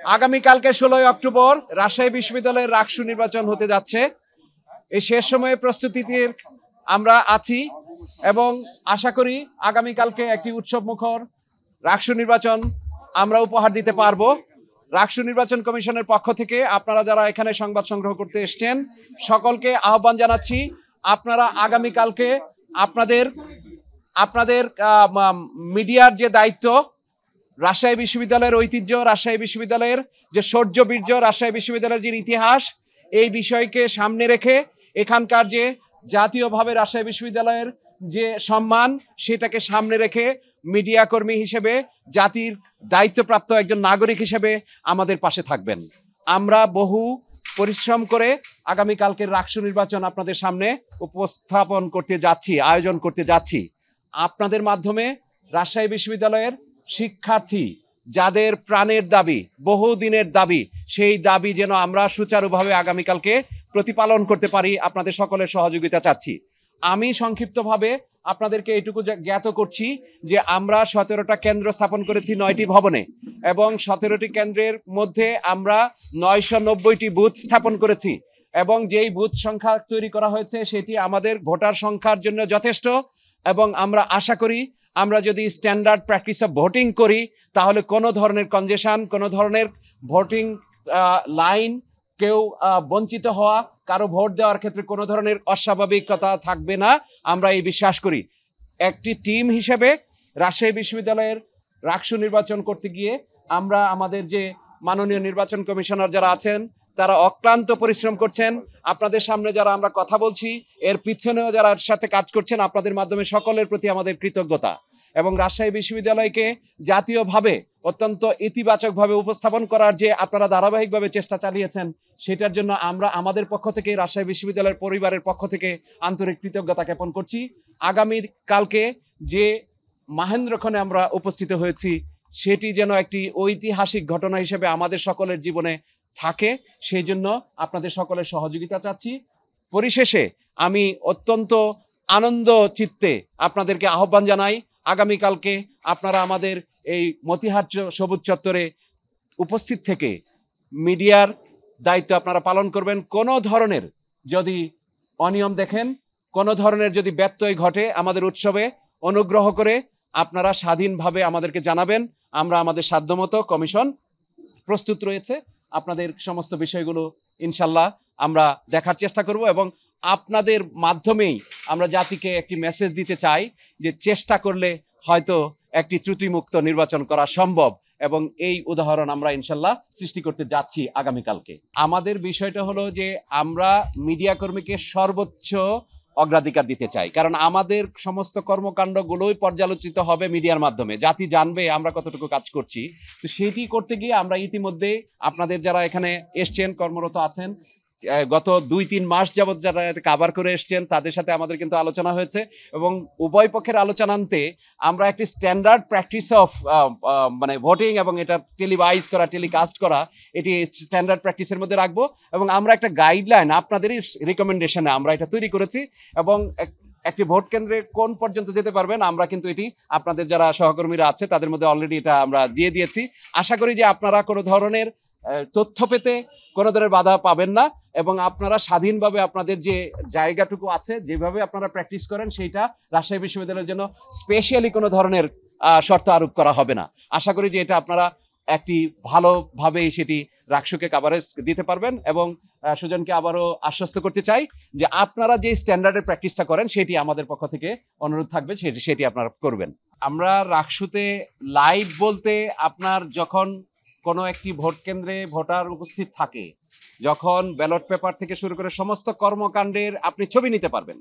আগামীকালকে 16 অক্টোবর রাজশাহী বিশ্ববিদ্যালয়ের রাকসু নির্বাচন হতে যাচ্ছে। এই শেষ সময়ে প্রস্তুতির আমরা আছি এবং আশা করি আগামীকালকে একটি উৎসবমুখর রাকসু নির্বাচন আমরা উপহার দিতে পারবো। রাকসু নির্বাচন কমিশনের পক্ষ থেকে আপনারা যারা এখানে সংবাদ সংগ্রহ করতে এসেছেন সকলকে আহ্বান জানাচ্ছি, আপনারা আগামীকালকে আপনাদের মিডিয়ার যে দায়িত্ব, রাজশাহী বিশ্ববিদ্যালয়ের ঐতিহ্য, রাজশাহী বিশ্ববিদ্যালয়ের যে শৌর্য বীর্য, রাজশাহী বিশ্ববিদ্যালয়ের যে ইতিহাস, এই বিষয়কে সামনে রেখে এখানকার যে জাতীয়ভাবে রাজশাহী বিশ্ববিদ্যালয়ের যে সম্মান সেটাকে সামনে রেখে মিডিয়া কর্মী হিসেবে জাতির দায়িত্বপ্রাপ্ত একজন নাগরিক হিসেবে আমাদের পাশে থাকবেন। আমরা বহু পরিশ্রম করে আগামীকালকের রাকসু নির্বাচন আপনাদের সামনে উপস্থাপন করতে যাচ্ছি, আয়োজন করতে যাচ্ছি। আপনাদের মাধ্যমে রাজশাহী বিশ্ববিদ্যালয়ের শিক্ষার্থী যাদের প্রাণের দাবি, বহুদিনের দাবি, সেই দাবি যেন আমরা সুচারুভাবে আগামীকালকে প্রতিপালন করতে পারি, আপনাদের সকলের সহযোগিতা চাচ্ছি। আমি সংক্ষিপ্তভাবে আপনাদেরকে এইটুকু জ্ঞাত করছি যে আমরা 17টা কেন্দ্র স্থাপন করেছি 9টি ভবনে এবং 17টি কেন্দ্রের মধ্যে আমরা 990টি বুথ স্থাপন করেছি এবং যেই বুথ সংখ্যা তৈরি করা হয়েছে সেটি আমাদের ভোটার সংখ্যার জন্য যথেষ্ট এবং আমরা আশা করি আমরা যদি স্ট্যান্ডার্ড প্র্যাকটিস অফ ভোটিং করি তাহলে কোনো ধরনের কনজেশন, কোনো ধরনের ভোটিং লাইন, কেউ বঞ্চিত হওয়া, কারো ভোট দেওয়ার ক্ষেত্রে কোনো ধরনের অস্বাভাবিকতা থাকবে না, আমরা এই বিশ্বাস করি। একটি টিম হিসেবে রাজশাহী বিশ্ববিদ্যালয়ের রাকসু নির্বাচন করতে গিয়ে আমরা আমাদের যে মাননীয় নির্বাচন কমিশনার যারা আছেন তারা অক্লান্ত পরিশ্রম করছেন। আপনাদের সামনে যারা আমরা কথা বলছি এর পিছনেও যারা সাথে কাজ করছেন, আপনাদের মাধ্যমে সকলের প্রতি আমাদের কৃতজ্ঞতা এবং রাজশাহী বিশ্ববিদ্যালয়কে জাতীয়ভাবে অত্যন্ত ইতিবাচকভাবে উপস্থাপন করার যে আপনারা ধারাবাহিকভাবে চেষ্টা চালিয়েছেন সেটার জন্য আমরা আমাদের পক্ষ থেকে, রাজশাহী বিশ্ববিদ্যালয়ের পরিবারের পক্ষ থেকে আন্তরিক কৃতজ্ঞতা জ্ঞাপন করছি। আগামী কালকে যে মাহেন্দ্রক্ষণে আমরা উপস্থিত হয়েছি সেটি যেন একটি ঐতিহাসিক ঘটনা হিসেবে আমাদের সকলের জীবনে থাকে, সেই জন্য আপনাদের সকলের সহযোগিতা চাচ্ছি। পরিশেষে আমি অত্যন্ত আনন্দ চিত্তে আপনাদেরকে আহ্বান জানাই, আগামীকালকে আপনারা আমাদের এই মতিহার সবুজ চত্বরে উপস্থিত থেকে মিডিয়ার দায়িত্ব আপনারা পালন করবেন। কোনো ধরনের যদি অনিয়ম দেখেন, কোনো ধরনের যদি ব্যত্যয় ঘটে আমাদের উৎসবে, অনুগ্রহ করে আপনারা স্বাধীনভাবে আমাদেরকে জানাবেন। আমরা আমাদের সাধ্যমতো, কমিশন প্রস্তুত রয়েছে, আপনাদের সমস্ত বিষয়গুলো ইনশাল্লাহ আমরা দেখার চেষ্টা করব এবং আপনাদের মাধ্যমেই আমরা জাতিকে একটি মেসেজ দিতে চাই যে চেষ্টা করলে হয়তো একটি ত্রুটিমুক্ত নির্বাচন করা সম্ভব এবং এই উদাহরণ আমরা ইনশাল্লাহ সৃষ্টি করতে যাচ্ছি আগামীকালকে। আমাদের বিষয়টা হলো যে আমরা মিডিয়া কর্মীকে সর্বোচ্চ অগ্রাধিকার দিতে চাই, কারণ আমাদের সমস্ত কর্মকাণ্ডগুলোই পর্যালোচিত হবে মিডিয়ার মাধ্যমে, জাতি জানবে আমরা কতটুকু কাজ করছি। তো সেটি করতে গিয়ে আমরা ইতিমধ্যে আপনাদের যারা এখানে এসছেন, কর্মরত আছেন, গত 2-3 মাস যাবৎ যারা কাভার করে এসছেন তাদের সাথে আমাদের কিন্তু আলোচনা হয়েছে এবং উভয় পক্ষের আলোচনান্তে আমরা একটি স্ট্যান্ডার্ড প্র্যাকটিস অফ মানে ভোটিং এবং এটা টেলিভাইজ করা, টেলিকাস্ট করা, এটি স্ট্যান্ডার্ড প্র্যাকটিসের মধ্যে রাখবো এবং আমরা একটা গাইডলাইন আপনাদেরই রিকমেন্ডেশনে আমরা এটা তৈরি করেছি এবং একটি ভোট কেন্দ্রে কোন পর্যন্ত যেতে পারবেন আমরা কিন্তু এটি আপনাদের যারা সহকর্মীরা আছে তাদের মধ্যে অলরেডি এটা আমরা দিয়ে দিয়েছি। আশা করি যে আপনারা কোনো ধরনের তথ্য পেতে কোনো ধরনের বাধা পাবেন না এবং আপনারা স্বাধীনভাবে আপনাদের যে জায়গাটুকু আছে, যেভাবে আপনারা প্র্যাকটিস করেন, সেইটা রাজশাহী বিশ্ববিদ্যালয়ের জন্য স্পেশালি কোনো ধরনের শর্ত আরোপ করা হবে না। আশা করি যে এটা আপনারা একটি ভালোভাবে সেটি রাকসুকে কাভারেজ দিতে পারবেন এবং সুজনকে আবারও আশ্বস্ত করতে চাই যে আপনারা যে স্ট্যান্ডার্ডের প্র্যাকটিসটা করেন সেটি আমাদের পক্ষ থেকে অনুরোধ থাকবে, সেটি আপনারা করবেন। আমরা রাকসুতে লাইভ বলতে আপনার যখন কোনো একটি ভোট কেন্দ্রে ভোটার উপস্থিত থাকে, যখন ব্যালট পেপার থেকে শুরু করে সমস্ত কর্মকাণ্ডের আপনি ছবি নিতে পারবেন,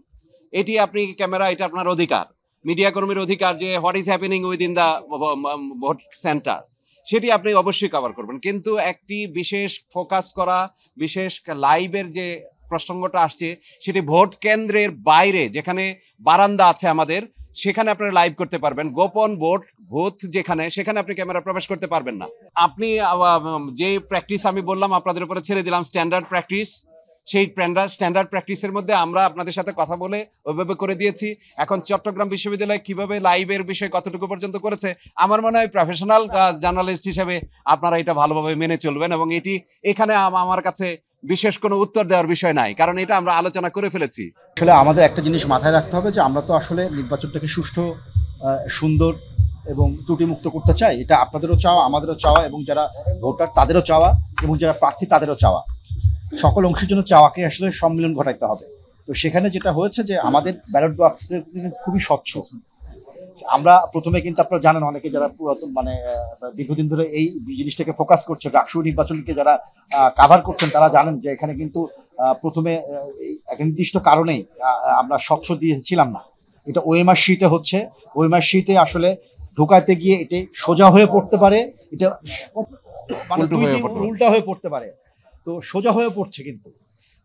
এটি আপনি ক্যামেরা, এটা আপনার অধিকার, মিডিয়া কর্মীর অধিকার যে what is happening within the vote centre সেটি আপনি অবশ্যই কভার করবেন। কিন্তু একটি বিশেষ ফোকাস করা, বিশেষ লাইভের যে প্রসঙ্গটা আসছে সেটি ভোট কেন্দ্রের বাইরে যেখানে বারান্দা আছে আমাদের, সেখানে আপনারা লাইভ করতে পারবেন। গোপন বুথ যেখানে, সেখানে আপনি ক্যামেরা প্রবেশ করতে পারবেন না। আপনি যে প্র্যাকটিস আমি বললাম আপনাদের উপরে ছেড়ে দিলাম, স্ট্যান্ডার্ড প্র্যাকটিস, সেই স্ট্যান্ডার্ড প্র্যাকটিসের মধ্যে আমরা আপনাদের সাথে কথা বলে ওইভাবে করে দিয়েছি। এখন চট্টগ্রাম বিশ্ববিদ্যালয় কিভাবে লাইভের বিষয় কতটুকু পর্যন্ত করেছে, আমার মনে হয় প্রফেশনাল জার্নালিস্ট হিসেবে আপনারা এটা ভালোভাবে মেনে চলবেন, এবং এটি এখানে আমার কাছে বিশেষ কোনো উত্তর দেওয়ার বিষয় নাই, কারণ এটা আমরা আলোচনা করে ফেলেছি। আসলে আমাদের একটা জিনিস মাথায় রাখতে হবে যে আমরা তো আসলে নির্বাচনটাকে সুষ্ঠু, সুন্দর এবং ত্রুটিমুক্ত করতে চাই। এটা আপনাদেরও চাওয়া, আমাদেরও চাওয়া, এবং যারা ভোটার তাদেরও চাওয়া, এবং যারা প্রার্থী তাদেরও চাওয়া। সকল অংশের জন্য চাওয়াকে আসলে সম্মিলন ঘটাইতে হবে। তো সেখানে যেটা হয়েছে যে আমাদের ব্যালট বক্সের খুবই স্বচ্ছ। আমরা প্রথমে কিন্তু আপনারা জানেন, অনেকে যারা পুরাতন মানে দীর্ঘদিন ধরে এই জিনিসটাকে ফোকাস করছে, ডাকসু নির্বাচনকে যারা কাভার করছেন, তারা জানেন যে এখানে কিন্তু প্রথমে একটা নির্দিষ্ট কারণেই আমরা স্বচ্ছ দিয়েছিলাম না। এটা ওএমআর শিটে হচ্ছে, ওএমআর শিটে আসলে ঢোকাইতে গিয়ে এটা সোজা হয়ে পড়তে পারে, এটা মানে উল্টা হয়ে পড়তে পারে, তো সোজা হয়ে পড়ছে। কিন্তু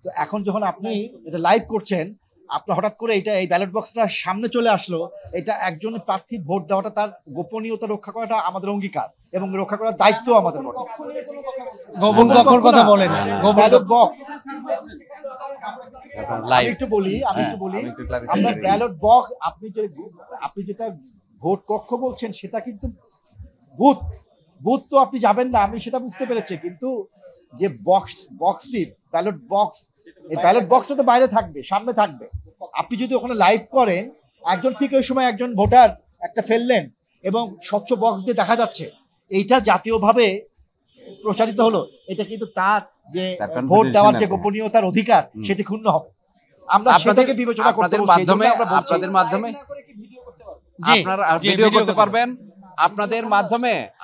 তো এখন যখন আপনি এটা লাইভ করছেন, আপনার হঠাৎ করে এটা এই ব্যালট বক্সটা সামনে চলে আসলো, এটা একজন প্রার্থী ভোট দেওয়াটা, তার গোপনীয়তা রক্ষা করাটা আমাদের অঙ্গীকার এবং রক্ষা করার দায়িত্ব আমাদের বটে। গোপন কক্ষের কথা বলেন, ব্যালট বক্স লাইভ আমি একটু বলি আমরা ব্যালট বক্স, আপনি যেটা ভোট কক্ষ বলছেন সেটা কিন্তু বুথ তো আপনি যাবেন না, আমি সেটা বুঝতে পেরেছি, কিন্তু যে বক্সটি ব্যালট বক্স, এই ব্যালট বক্সটা তো বাইরে থাকবে, সামনে থাকবে। আপনি যদি ওখানে লাইভ করেন, একজন ঠিক ওই সময় একজন ভোটার একটা ফেললেন এবং স্বচ্ছ বক্স দিয়ে দেখা যাচ্ছে, এইটা জাতীয়ভাবে প্রচারিত হলো, এটা কিন্তু তার যে ভোট দেওয়ার যে গোপনীয়তার অধিকার সেটি ক্ষুণ্ণ হবে। আমরা সেটাকে বিবেচনা করতে আপনাদের মাধ্যমে আপনারা ভিডিও করতে পারবেন,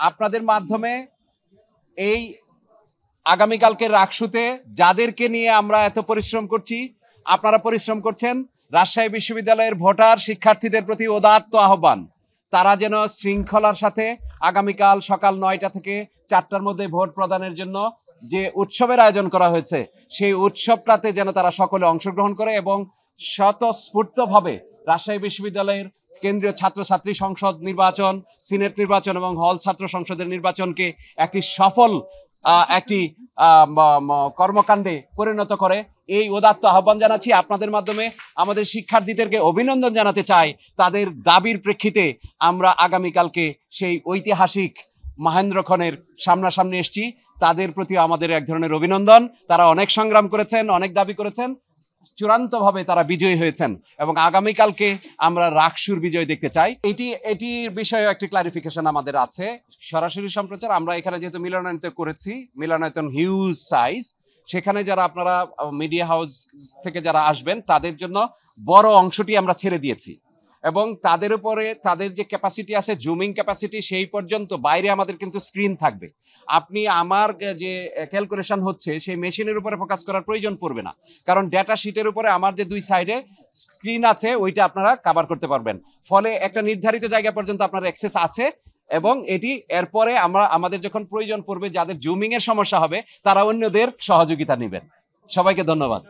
আপনাদের মাধ্যমে এই আগামীকালকে রাকসুতে যাদেরকে নিয়ে আমরা এত পরিশ্রম করছি, আপনারা পরিশ্রম করছেন, রাজশাহী বিশ্ববিদ্যালয়ের ভোটার শিক্ষার্থীদের প্রতি উদাত্ত আহ্বান, তারা যেন শৃঙ্খলার সাথে আগামীকাল সকাল 9টা থেকে 4টার মধ্যে ভোট প্রদানের জন্য যে উৎসবের আয়োজন করা হয়েছে, সেই উৎসবটাতে যেন তারা সকলে অংশগ্রহণ করে এবং স্বতঃস্ফূর্তভাবে রাজশাহী বিশ্ববিদ্যালয়ের কেন্দ্রীয় ছাত্রছাত্রী সংসদ নির্বাচন, সিনেট নির্বাচন এবং হল ছাত্র সংসদের নির্বাচনকে একটি সফল একটি কর্মকাণ্ডে পরিণত করে, এই উদাত্ত আহ্বান জানাচ্ছি। আপনাদের মাধ্যমে আমাদের শিক্ষার্থীদেরকে অভিনন্দন জানাতে চাই। তাদের দাবির প্রেক্ষিতে আমরা আগামীকালকে সেই ঐতিহাসিক মহেন্দ্রক্ষণের সামনাসামনি এসেছি। তাদের প্রতি আমাদের এক ধরনের অভিনন্দন। তারা অনেক সংগ্রাম করেছেন, অনেক দাবি করেছেন, চূড়ান্তভাবে তারা বিজয়ী হয়েছেন এবং আগামীকালকে আমরা রাকসুর বিজয় দেখতে চাই। এটির বিষয়ে একটি ক্লারিফিকেশন আমাদের আছে। সরাসরি সম্প্রচার আমরা এখানে যেহেতু মিলনায়তন করেছি, মিলনায়তন হিউজ সাইজ, সেখানে যারা আপনারা মিডিয়া হাউস থেকে যারা আসবেন তাদের জন্য বড় অংশটি আমরা ছেড়ে দিয়েছি এবং তাদের উপরে তাদের যে ক্যাপাসিটি আছে, জুমিং ক্যাপাসিটি, সেই পর্যন্ত বাইরে আমাদের কিন্তু স্ক্রিন থাকবে। আপনি আমার যে ক্যালকুলেশন হচ্ছে সেই মেশিনের উপরে ফোকাস করার প্রয়োজন পড়বে না, কারণ ডেটা শিটের উপরে আমার যে দুই সাইডে স্ক্রিন আছে ওইটা আপনারা কভার করতে পারবেন। ফলে একটা নির্ধারিত জায়গা পর্যন্ত আপনার অ্যাক্সেস আছে এবং এটি এরপরে আমাদের যখন প্রয়োজন পড়বে, যাদের জুমিং এর সমস্যা হবে তারা অন্যদের সহযোগিতা নেবেন। সবাইকে ধন্যবাদ।